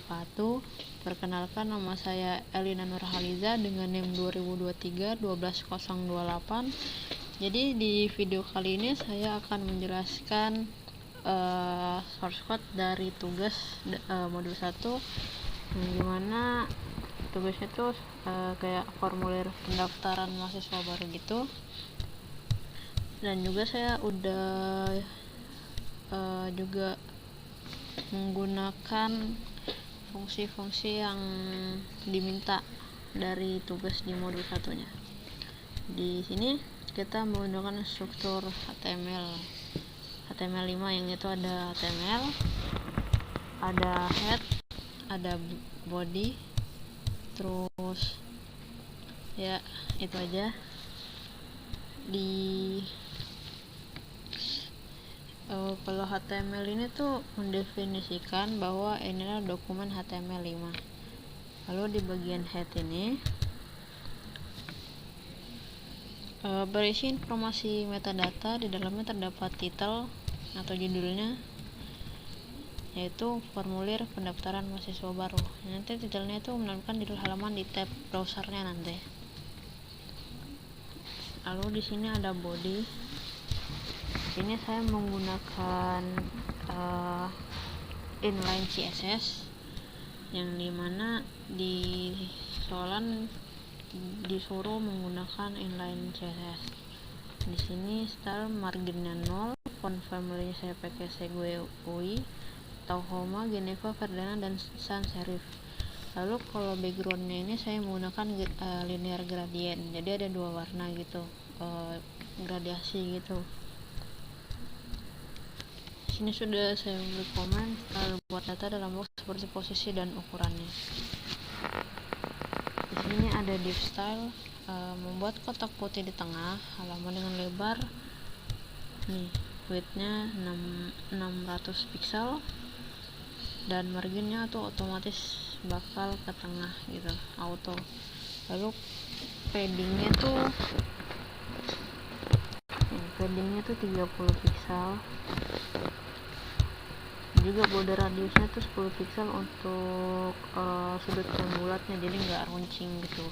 wabarakatuh. Perkenalkan, nama saya Elina Nurhaliza dengan NIM 2023-12028. Jadi di video kali ini saya akan menjelaskan source code dari tugas modul 1, yang dimana tugasnya itu kayak formulir pendaftaran mahasiswa baru gitu. Dan juga saya udah juga menggunakan fungsi-fungsi yang diminta dari tugas di modul satunya. Di sini kita menggunakan struktur HTML5, yang itu ada HTML, ada head, ada body, terus ya itu aja. Kalau HTML ini tuh mendefinisikan bahwa ini adalah dokumen HTML5. Lalu di bagian head ini berisi informasi metadata. Di dalamnya terdapat title atau judulnya, yaitu formulir pendaftaran mahasiswa baru. Nanti titelnya itu menampilkan judul halaman di tab browsernya nanti. Lalu di sini ada body. Ini saya menggunakan inline CSS, yang dimana di soalan disuruh menggunakan inline CSS. Di sini style marginnya 0, font family saya pakai Segue UI, Tauhoma, Geneva, Verdana, dan sans serif. Lalu kalau backgroundnya ini saya menggunakan linear gradient, jadi ada dua warna gitu, gradiasi gitu. Sini sudah saya beri komen lalu buat data dalam box seperti posisi dan ukurannya. Di sini ada div style, membuat kotak putih di tengah halaman dengan lebar widthnya 600 pixel, dan marginnya tuh otomatis bakal ke tengah gitu, auto. Lalu paddingnya tuh 30 pixel, juga border radiusnya tuh 10 pixel untuk sudut yang bulatnya, jadi nggak runcing gitu.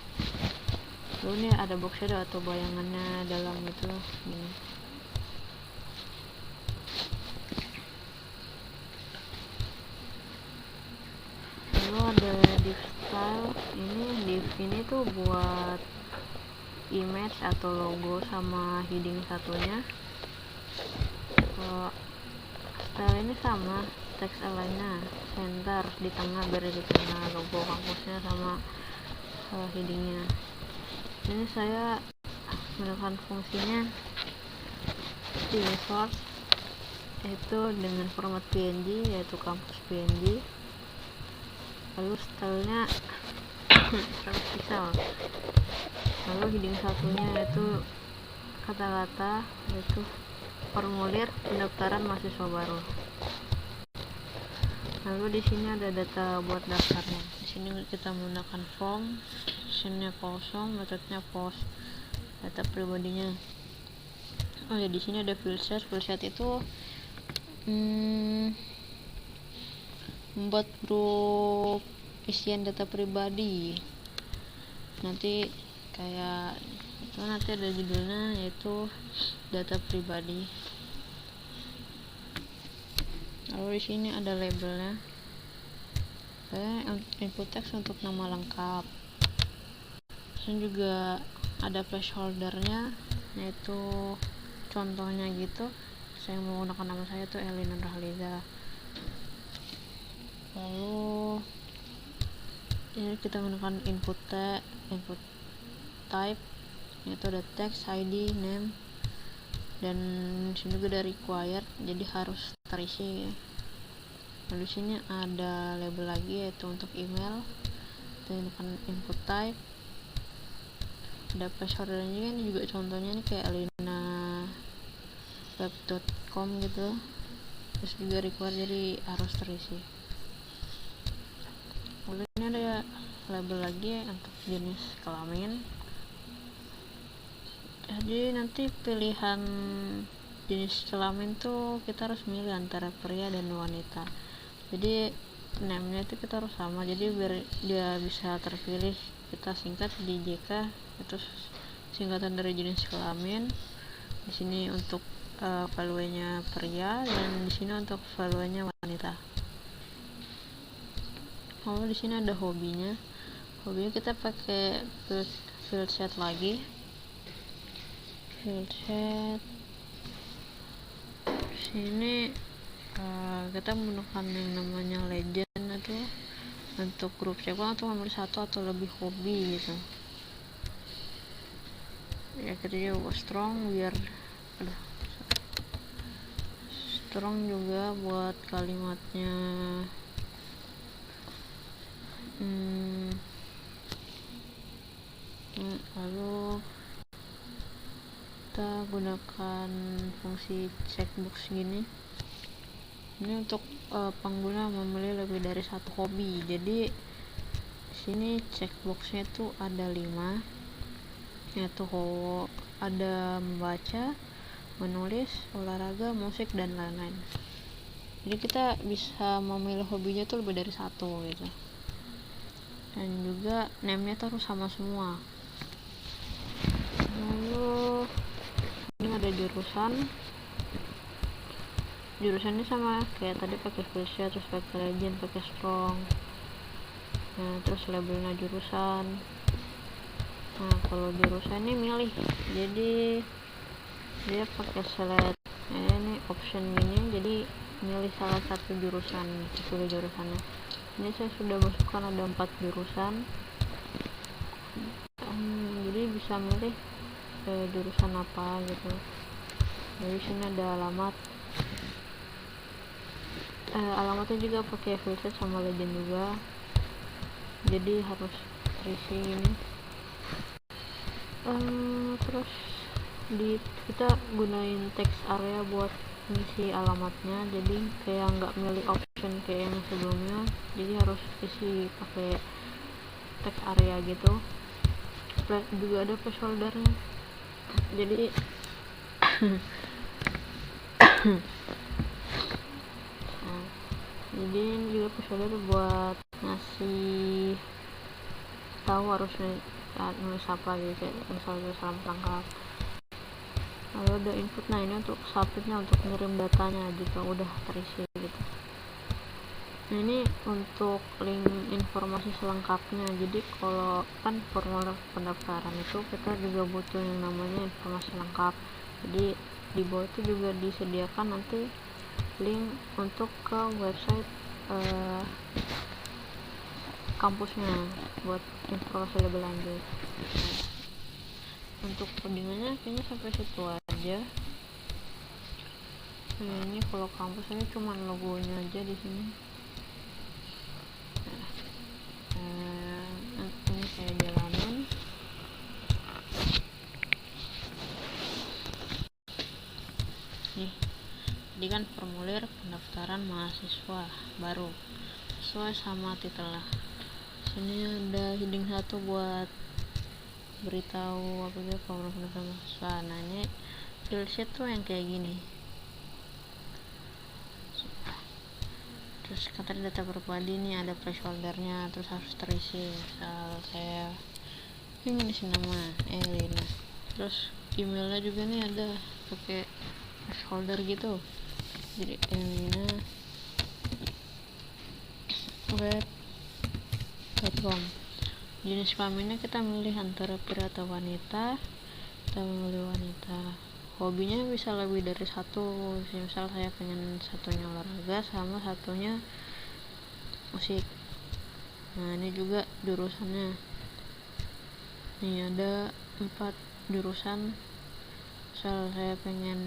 Lalu ini ada box shadow atau bayangannya dalam itu gini. Lalu ada div style. Div ini tuh buat image atau logo sama heading satunya. Style ini sama, text align-nya center di tengah, biar di tengah logo kampusnya sama headingnya. Ini saya menggunakan fungsinya di source, yaitu dengan format PNG, yaitu kampus PNG. Lalu stylenya 100 pixel. Lalu heading satunya yaitu kata-kata, yaitu formulir pendaftaran mahasiswa baru. Lalu di sini ada data buat daftarnya. Di sini kita menggunakan form, sini kosong, metodenya post, data pribadinya. Oh ya, di sini ada filset. Filset itu membuat grup isian data pribadi. Nanti kayak itu nanti ada judulnya, yaitu data pribadi. Lalu di sini ada labelnya, input text untuk nama lengkap. Sini juga ada placeholdernya, yaitu contohnya gitu. Saya menggunakan nama saya tuh Elina Nurhaliza. Lalu ini kita menggunakan input type, yaitu ada text, ID, name, dan sini juga ada required, jadi harus terisi. Lalu sini ada label lagi, yaitu untuk email. Kita menggunakan input type, ada placeholder juga. Ini juga contohnya nih kayak alinaweb.com gitu. Terus juga required, jadi harus terisi. Lalu ini ada label lagi untuk jenis kelamin. Jadi nanti pilihan jenis kelamin tuh kita harus milih antara pria dan wanita. Jadi name-nya itu kita harus sama, jadi biar dia bisa terpilih kita singkat di JK, itu singkatan dari jenis kelamin. Di sini untuk valuenya pria, dan di sini untuk valuenya wanita. Lalu di sini ada hobinya. Hobinya kita pakai field set lagi. Field set. Sini kita menggunakan yang namanya legend itu untuk grup cewek atau nomor 1 atau lebih hobi gitu. Ya kita juga strong biar strong juga buat kalimatnya. Lalu kita gunakan fungsi checkbox gini. Ini untuk pengguna memilih lebih dari satu hobi. Jadi sini checkboxnya itu ada 5, yaitu ada membaca, menulis, olahraga, musik, dan lain-lain. Jadi kita bisa memilih hobinya tuh lebih dari satu gitu. Dan juga name-nya tuh harus sama semua. Lalu ini ada jurusan. Jurusannya sama kayak tadi, pakai Felicia, terus pakai legend, pakai strong. Nah, terus labelnya jurusan. Nah, kalau jurusan ini milih, jadi dia pakai select. Ini option gini, jadi milih salah satu jurusan, pilih jurusannya. Ini saya sudah masukkan ada 4 jurusan. Jadi bisa milih jurusan apa gitu. Jadi sini ada alamat. Alamatnya juga pakai filter sama legend juga, jadi harus terisi ini. Terus kita gunain text area buat ngisi alamatnya, jadi kayak nggak milih option kayak yang sebelumnya, jadi harus isi pakai text area gitu. Juga ada placeholdernya, jadi jadi ini juga placeholder buat ngasih tahu harus nulis apa gitu, misalnya salam tangkap. Lalu ada input. Nah, ini untuk submitnya, untuk ngirim datanya jika udah terisi gitu. Nah, ini untuk link informasi selengkapnya. Jadi kalau kan formulir pendaftaran itu kita juga butuh yang namanya informasi lengkap. Jadi di bawah itu juga disediakan nanti link untuk ke website kampusnya buat informasi lebih lanjut. Untuk codingannya kayaknya sampai situ aja. Ini kalau kampus ini cuma logonya aja di sini. Ini saya jalanin. Nih, jadi kan formulir pendaftaran mahasiswa baru sesuai sama titelnya. Sini ada heading 1 buat beritahu apa gitu program pendaftaran mahasiswa. Nah, ini field sheet tuh yang kayak gini. Terus kata data pribadi ini ada placeholdernya, terus harus terisi. Misal saya ingin isi nama Elina, terus emailnya juga nih ada pakai placeholder gitu. Jadi Elina web.com. Jenis kelaminnya kita milih antara pria atau wanita. Kita memilih wanita. Hobinya bisa lebih dari satu. Misal saya pengen satunya olahraga sama satunya musik. Nah, ini juga jurusannya. Nih ada 4 jurusan. Misal saya pengen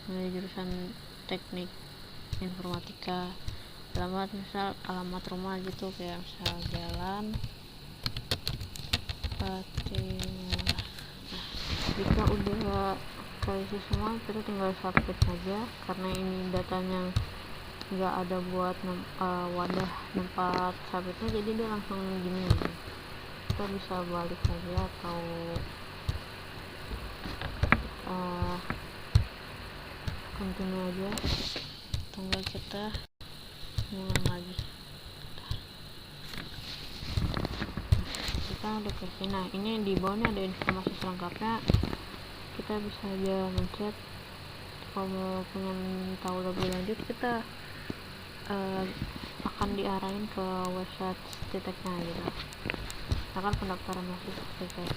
milih jurusan teknik informatika, alamat misal alamat rumah gitu, kayak misal jalan Fatimah. Nah, jika udah terisi semua, kita tinggal submit aja. Karena ini datanya nggak ada buat wadah tempat submitnya, jadi dia langsung gini. Kita bisa balik aja atau continue aja, tunggu kita ngulang lagi. misalkan ada question, nah ini di bawahnya ada informasi selengkapnya, kita bisa aja ngechat. Kalau pengen tahu lebih lanjut, kita akan diarahin ke website titeknya gitu. Misalkan pendaftaran mahasiswa titek,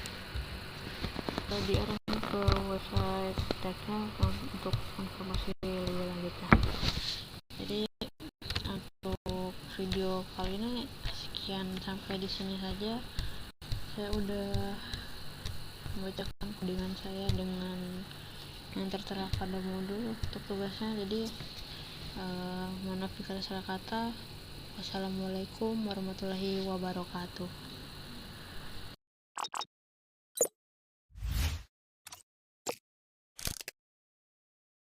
kita diarahin ke website titeknya untuk informasi lebih lanjutnya. Jadi untuk video kali ini sekian, sampai di sini saja. Saya udah membacakan codingan saya dengan yang tertera pada modul untuk tugasnya. Jadi mohon maaf jika ada salah kata. Wassalamualaikum warahmatullahi wabarakatuh.